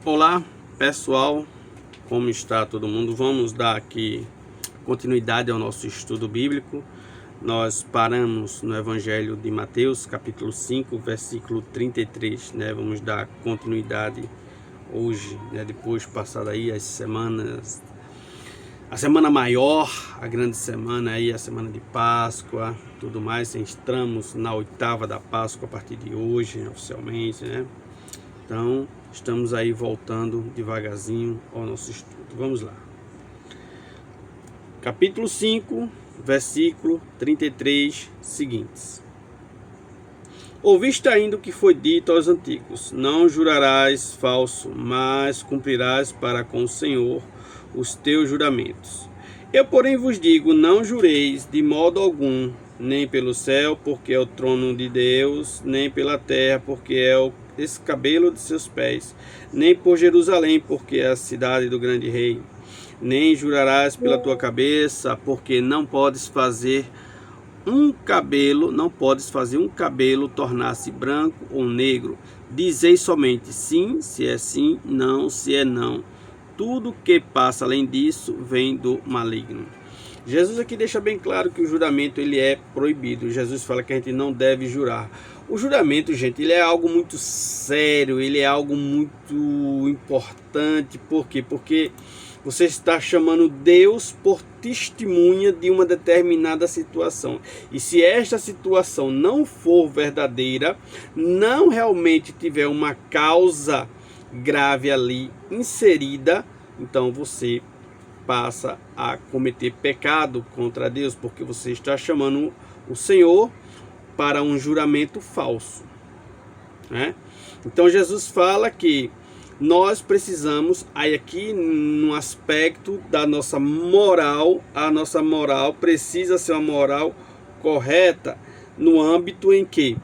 Olá pessoal, como está todo mundo? Vamos dar aqui continuidade ao nosso estudo bíblico. Nós paramos no Evangelho de Mateus, capítulo 5, versículo 33, né? Vamos dar continuidade hoje, né? Depois passar aí as semanas, a semana maior, a grande semana aí, a semana de Páscoa, tudo mais. Entramos na oitava da Páscoa a partir de hoje, oficialmente, né? Então, estamos aí voltando devagarzinho ao nosso estudo. Vamos lá. Capítulo 5, versículo 33, seguintes. Ouviste ainda o que foi dito aos antigos: não jurarás falso, mas cumprirás para com o Senhor os teus juramentos. Eu, porém, vos digo: não jureis de modo algum, nem pelo céu, porque é o trono de Deus, nem pela terra, porque é o escabelo de seus pés, nem por Jerusalém, porque é a cidade do grande rei. Nem jurarás pela tua cabeça, porque não podes fazer um cabelo tornar-se branco ou negro. Dizei somente sim, se é sim, não, se é não. Tudo que passa além disso vem do maligno. Jesus aqui deixa bem claro que o juramento ele é proibido. Jesus fala que a gente não deve jurar. O juramento, gente, ele é algo muito sério, ele é algo muito importante. Por quê? Porque você está chamando Deus por testemunha de uma determinada situação. E se esta situação não for verdadeira, não realmente tiver uma causa grave ali inserida, então você passa a cometer pecado contra Deus, porque você está chamando o Senhor para um juramento falso, né? Então Jesus fala que nós precisamos, aí aqui no aspecto da nossa moral, a nossa moral precisa ser uma moral correta no âmbito em que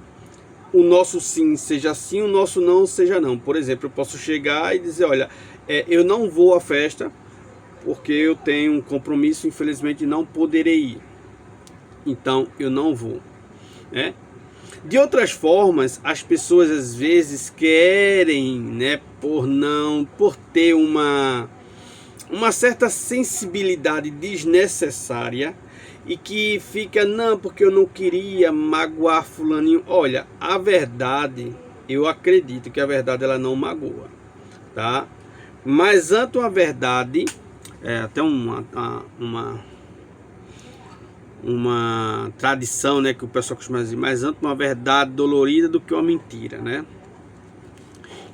o nosso sim seja sim, o nosso não seja não. Por exemplo, eu posso chegar e dizer, olha, eu não vou à festa porque eu tenho um compromisso, infelizmente não poderei ir. Então eu não vou, né? De outras formas, as pessoas às vezes querem, né, por ter uma certa sensibilidade desnecessária e que fica, não, porque eu não queria magoar fulaninho. Olha, a verdade, eu acredito que a verdade ela não magoa, tá? Mas antes uma verdade, até uma tradição, né, que o pessoal costuma dizer, mais antes uma verdade dolorida do que uma mentira, né?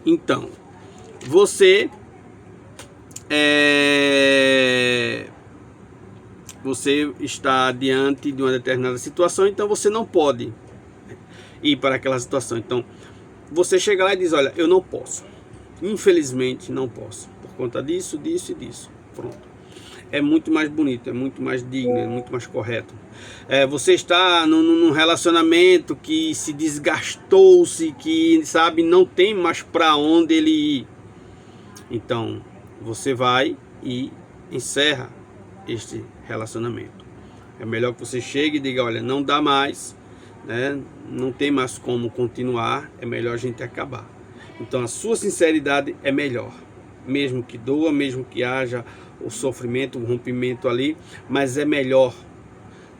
Então, você está diante de uma determinada situação, então você não pode ir para aquela situação. Então, você chega lá e diz, olha, eu não posso, infelizmente não posso, por conta disso, disso e disso, pronto. É muito mais bonito, é muito mais digno, é muito mais correto. Você está num relacionamento que se desgastou-se, que, sabe, não tem mais para onde ele ir. Então, você vai e encerra este relacionamento. É melhor que você chegue e diga, olha, não dá mais, né? Não tem mais como continuar, é melhor a gente acabar. Então, a sua sinceridade é melhor. Mesmo que doa, mesmo que haja o sofrimento, o rompimento ali, mas é melhor,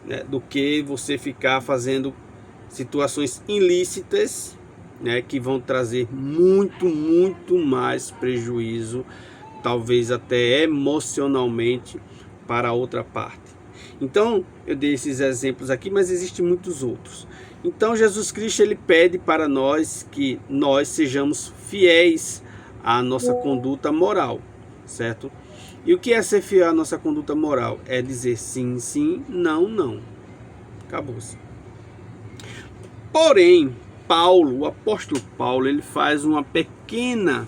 né, do que você ficar fazendo situações ilícitas, né, que vão trazer muito mais prejuízo, talvez até emocionalmente, para a outra parte. Então, eu dei esses exemplos aqui, mas existem muitos outros. Então, Jesus Cristo ele pede para nós que nós sejamos fiéis à nossa conduta moral, certo? E o que é ser fiel à nossa conduta moral? É dizer sim, sim, não, não. Acabou-se. Porém, Paulo, o apóstolo Paulo, ele faz uma pequena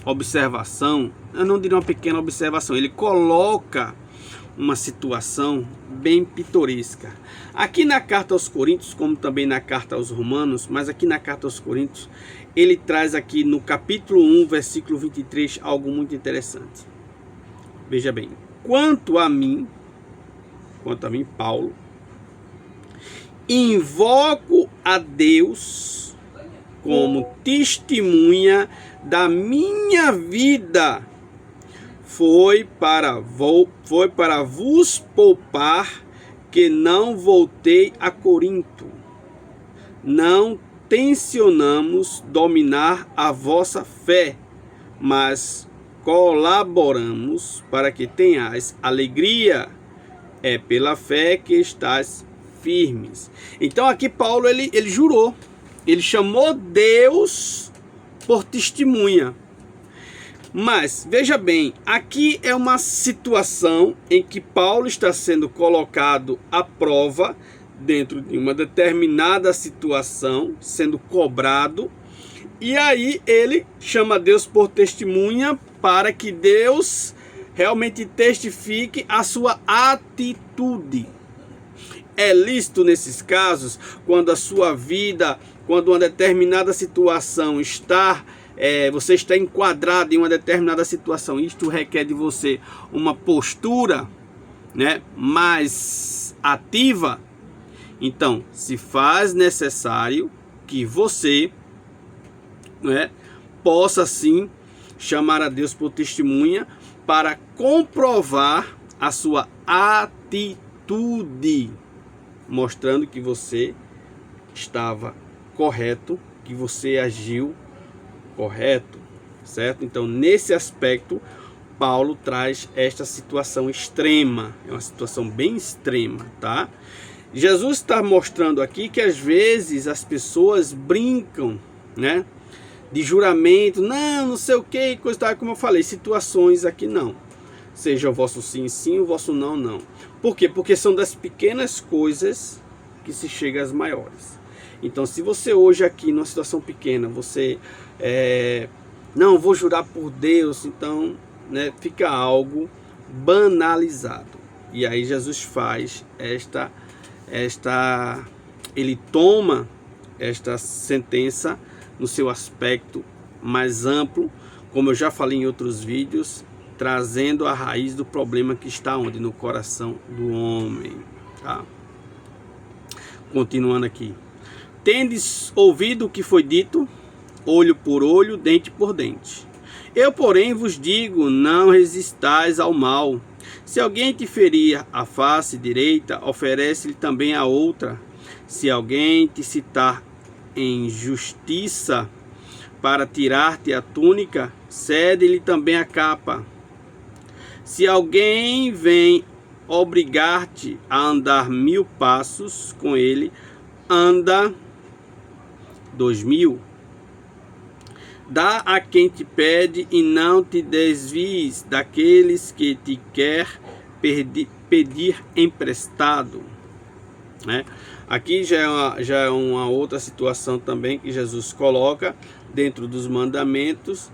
observação. Eu não diria uma pequena observação. Ele coloca uma situação bem pitoresca. Aqui na carta aos Coríntios, como também na carta aos Romanos, mas aqui na carta aos Coríntios, ele traz aqui no capítulo 1, versículo 23, algo muito interessante. Veja bem, quanto a mim, Paulo, invoco a Deus como testemunha da minha vida. Foi para vos poupar que não voltei a Corinto. Não tencionamos dominar a vossa fé, mas colaboramos para que tenhais alegria. É pela fé que estáis firmes. Então aqui Paulo ele jurou, ele chamou Deus por testemunha. Mas veja bem, aqui é uma situação em que Paulo está sendo colocado à prova dentro de uma determinada situação, sendo cobrado, e aí ele chama Deus por testemunha para que Deus realmente testifique a sua atitude. É lícito nesses casos, quando a sua vida, quando uma determinada situação você está enquadrado em uma determinada situação, isto requer de você uma postura, né, mais ativa. Então, se faz necessário que você, né, possa sim chamar a Deus por testemunha para comprovar a sua atitude, mostrando que você estava correto, que você agiu correto, certo? Então, nesse aspecto, Paulo traz esta situação extrema, é uma situação bem extrema, tá? Jesus está mostrando aqui que às vezes as pessoas brincam, né, de juramento, não sei o que, coisa tal, como eu falei, situações aqui não. Seja o vosso sim, sim, o vosso não, não. Por quê? Porque são das pequenas coisas que se chega às maiores. Então, se você hoje aqui, numa situação pequena, você não, vou jurar por Deus, então, né, fica algo banalizado. E aí Jesus faz ele toma esta sentença no seu aspecto mais amplo, como eu já falei em outros vídeos, trazendo a raiz do problema que está onde? No coração do homem, tá? Continuando aqui. Tendes ouvido o que foi dito, olho por olho, dente por dente. Eu, porém, vos digo, não resistais ao mal. Se alguém te ferir a face direita, oferece-lhe também a outra. Se alguém te citar em justiça para tirar-te a túnica, cede-lhe também a capa. Se alguém vem obrigar-te a andar 1000 passos com ele, anda 2000. Dá a quem te pede e não te desvies daqueles que te quer pedir emprestado, né? Aqui já é uma outra situação também que Jesus coloca dentro dos mandamentos,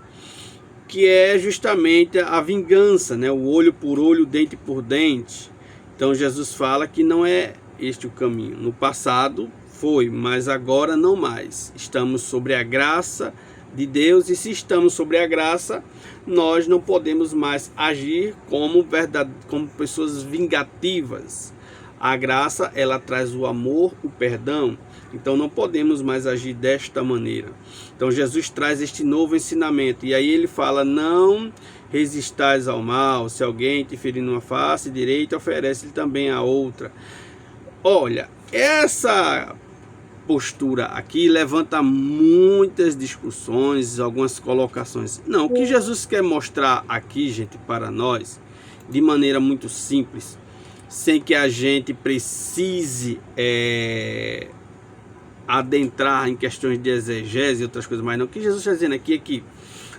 que é justamente a vingança, né? O olho por olho, dente por dente. Então Jesus fala que não é este o caminho. No passado foi, mas agora não mais. Estamos sobre a graça de Deus, e se estamos sobre a graça, nós não podemos mais agir como pessoas vingativas. A graça, ela traz o amor, o perdão. Então não podemos mais agir desta maneira. Então Jesus traz este novo ensinamento, e aí ele fala: não resistais ao mal. Se alguém te ferir numa face direita, oferece-lhe também a outra. Olha, essa postura aqui levanta muitas discussões, algumas colocações. Não, o que Jesus quer mostrar aqui, gente, para nós, de maneira muito simples, sem que a gente precise adentrar em questões de exegese e outras coisas mais, não. O que Jesus está dizendo aqui é que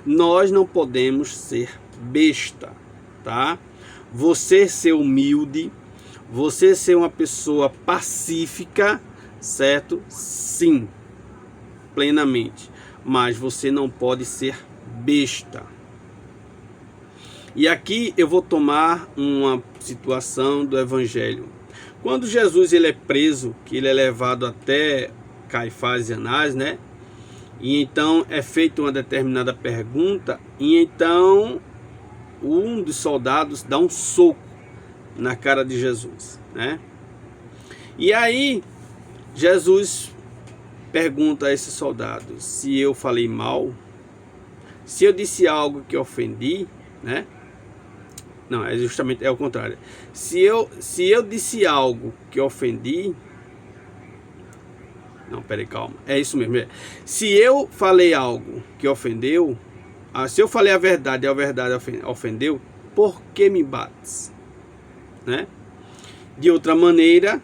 nós não podemos ser besta, tá? Você ser humilde, você ser uma pessoa pacífica, certo? Sim, plenamente. Mas você não pode ser besta. E aqui eu vou tomar uma situação do Evangelho. Quando Jesus ele é preso, que ele é levado até Caifás e Anás, né? E então é feita uma determinada pergunta, e então um dos soldados dá um soco na cara de Jesus, né? E aí Jesus pergunta a esse soldado se eu falei mal, se eu disse algo que ofendi, né? Não, é justamente o contrário. Se eu disse algo que ofendi, não, peraí, calma. É isso mesmo. Se eu falei algo que ofendeu, se eu falei a verdade e a verdade ofendeu, por que me bates? Né? De outra maneira,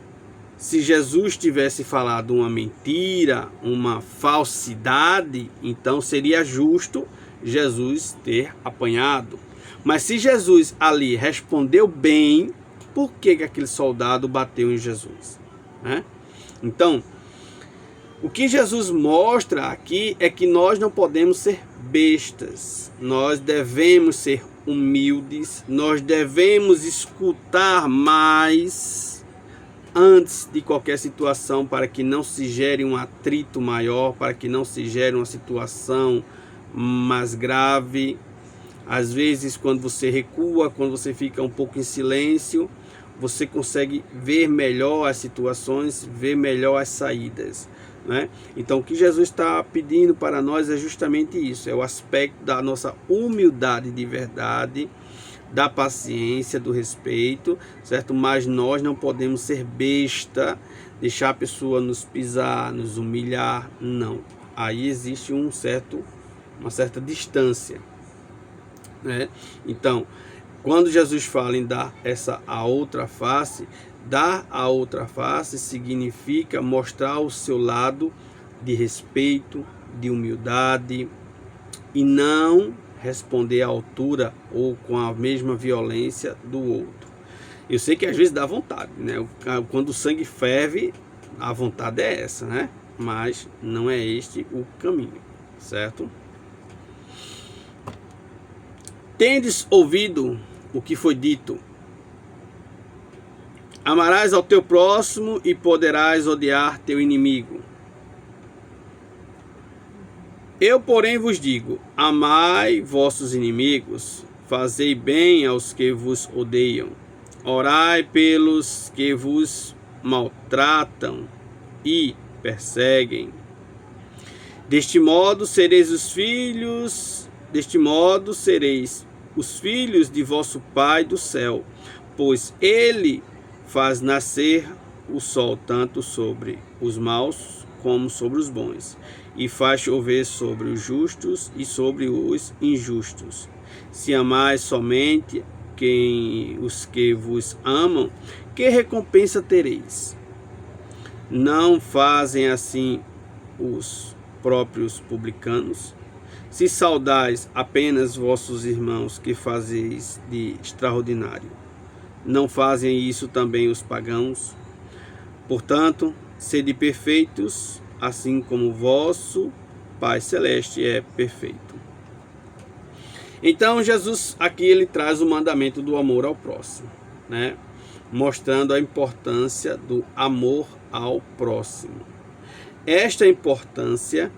se Jesus tivesse falado uma mentira, uma falsidade, então seria justo Jesus ter apanhado. Mas se Jesus ali respondeu bem, por que aquele soldado bateu em Jesus? Né? Então, o que Jesus mostra aqui é que nós não podemos ser bestas. Nós devemos ser humildes, nós devemos escutar mais antes de qualquer situação, para que não se gere um atrito maior, para que não se gere uma situação mais grave. Às vezes, quando você recua, quando você fica um pouco em silêncio, você consegue ver melhor as situações, ver melhor as saídas, né? Então, o que Jesus está pedindo para nós é justamente isso, é o aspecto da nossa humildade de verdade, da paciência, do respeito, certo? Mas nós não podemos ser besta, deixar a pessoa nos pisar, nos humilhar, não. Aí existe uma certa distância, né? Então, quando Jesus fala em dar a outra face, dar a outra face significa mostrar o seu lado de respeito, de humildade, e não responder à altura ou com a mesma violência do outro. Eu sei que às vezes dá vontade, né? Quando o sangue ferve, a vontade é essa, né? Mas não é este o caminho, certo? Tendes ouvido o que foi dito: amarás ao teu próximo e poderás odiar teu inimigo. Eu, porém, vos digo: amai vossos inimigos, fazei bem aos que vos odeiam, orai pelos que vos maltratam e perseguem. Deste modo sereis os filhos de vosso Pai do céu, pois ele faz nascer o sol tanto sobre os maus como sobre os bons, e faz chover sobre os justos e sobre os injustos. Se amais somente os que vos amam, que recompensa tereis? Não fazem assim os próprios publicanos? Se saudais apenas vossos irmãos, que fazeis de extraordinário, não fazem isso também os pagãos? Portanto, sede perfeitos, assim como vosso Pai Celeste é perfeito. Então, Jesus aqui ele traz o mandamento do amor ao próximo, né? Mostrando a importância do amor ao próximo. Esta importância,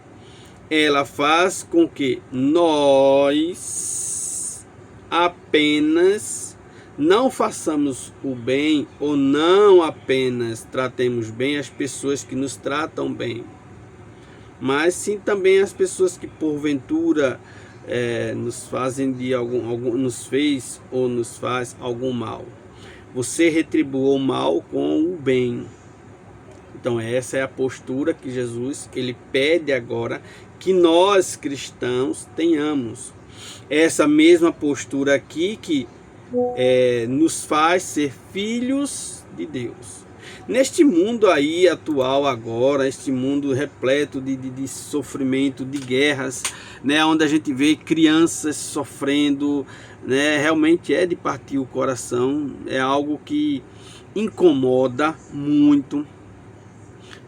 ela faz com que nós apenas não façamos o bem, ou não apenas tratemos bem as pessoas que nos tratam bem, mas sim também as pessoas que porventura nos fazem nos fez ou nos faz algum mal. Você retribua o mal com o bem. Então essa é a postura que Jesus ele pede agora que nós cristãos tenhamos. Essa mesma postura aqui que nos faz ser filhos de Deus. Neste mundo aí atual agora, este mundo repleto de sofrimento, de guerras, né, onde a gente vê crianças sofrendo, né, realmente é de partir o coração, é algo que incomoda muito.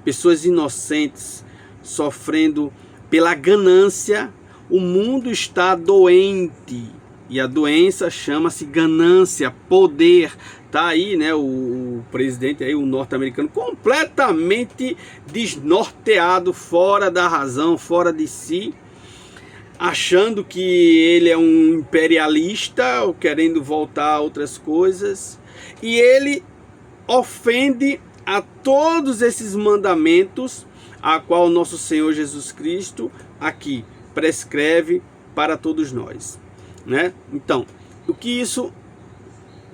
Pessoas inocentes sofrendo pela ganância. O mundo está doente e a doença chama-se ganância, poder. Tá aí, né, o presidente aí, o norte-americano, completamente desnorteado, fora da razão, fora de si, achando que ele é um imperialista, ou querendo voltar a outras coisas, e ele ofende a todos esses mandamentos a qual o nosso Senhor Jesus Cristo aqui prescreve para todos nós, né? Então, o que isso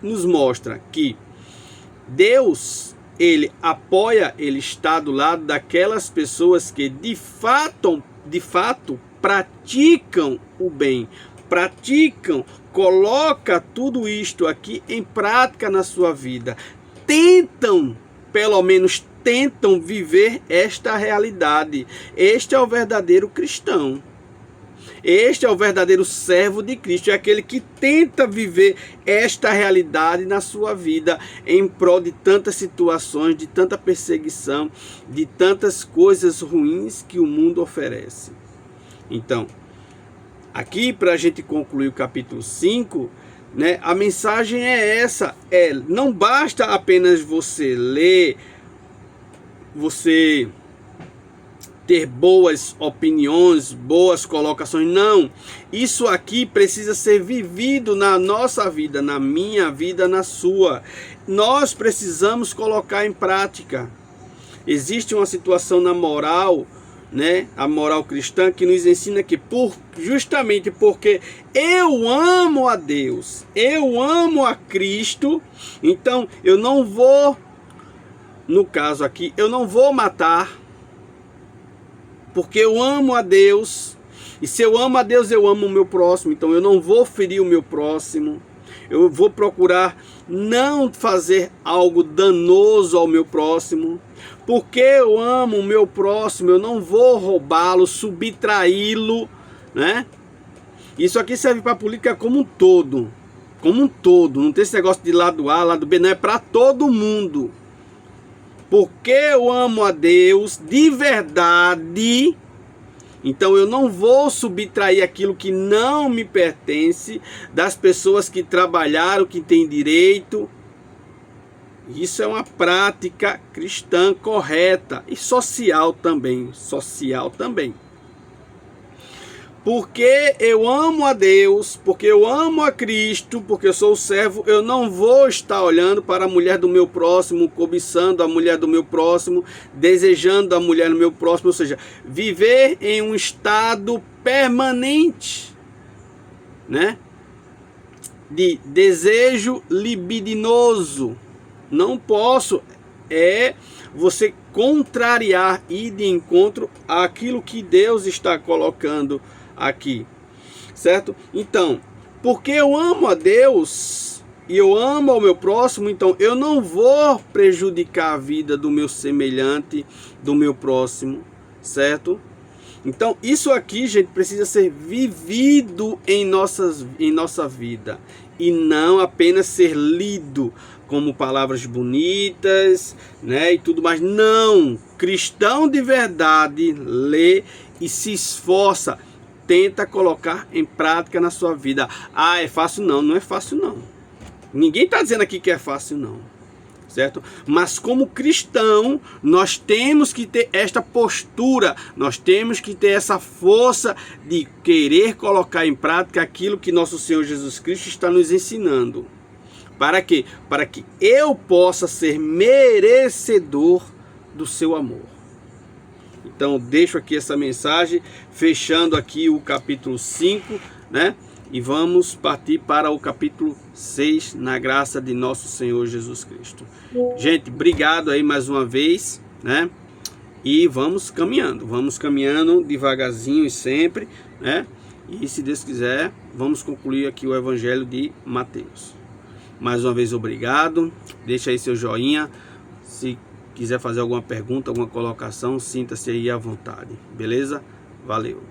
nos mostra? Que Deus, ele apoia, ele está do lado daquelas pessoas que de fato praticam o bem, coloca tudo isto aqui em prática na sua vida, pelo menos tentam viver esta realidade. Este é o verdadeiro cristão. Este é o verdadeiro servo de Cristo, é aquele que tenta viver esta realidade na sua vida em prol de tantas situações, de tanta perseguição, de tantas coisas ruins que o mundo oferece. Então, aqui para a gente concluir o capítulo 5, né, a mensagem é essa, não basta apenas você ler, você ter boas opiniões, boas colocações, não. Isso aqui precisa ser vivido na nossa vida, na minha vida, na sua. Nós precisamos colocar em prática. Existe uma situação na moral, né, a moral cristã, que nos ensina que justamente porque eu amo a Deus, eu amo a Cristo, então eu não vou, no caso aqui, eu não vou matar, porque eu amo a Deus, e se eu amo a Deus, eu amo o meu próximo, então eu não vou ferir o meu próximo, eu vou procurar não fazer algo danoso ao meu próximo, porque eu amo o meu próximo, eu não vou roubá-lo, subtraí-lo, né? Isso aqui serve para a política como um todo, não tem esse negócio de lado A, lado B, não, é para todo mundo. Porque eu amo a Deus de verdade, então eu não vou subtrair aquilo que não me pertence das pessoas que trabalharam, que têm direito. Isso é uma prática cristã correta e social também, Porque eu amo a Deus, porque eu amo a Cristo, porque eu sou o servo, eu não vou estar olhando para a mulher do meu próximo, cobiçando a mulher do meu próximo, desejando a mulher do meu próximo, ou seja, viver em um estado permanente, né, de desejo libidinoso. Não posso, você contrariar, ir de encontro àquilo que Deus está colocando aqui, certo? Então, porque eu amo a Deus e eu amo ao meu próximo, então eu não vou prejudicar a vida do meu semelhante, do meu próximo, certo? Então, isso aqui, gente, precisa ser vivido em nossa vida e não apenas ser lido como palavras bonitas, né, e tudo mais. Não, cristão de verdade lê e se esforça, tenta colocar em prática na sua vida. Ah, é fácil? Não, não é fácil não. Ninguém está dizendo aqui que é fácil não, certo? Mas como cristão, nós temos que ter esta postura, nós temos que ter essa força de querer colocar em prática aquilo que nosso Senhor Jesus Cristo está nos ensinando. Para quê? Para que eu possa ser merecedor do seu amor. Então, deixo aqui essa mensagem, fechando aqui o capítulo 5, né? E vamos partir para o capítulo 6, na graça de nosso Senhor Jesus Cristo. Gente, obrigado aí mais uma vez, né? E vamos caminhando devagarzinho e sempre, né? E se Deus quiser, vamos concluir aqui o Evangelho de Mateus. Mais uma vez, obrigado. Deixa aí seu joinha. Se quiser fazer alguma pergunta, alguma colocação, sinta-se aí à vontade. Beleza? Valeu.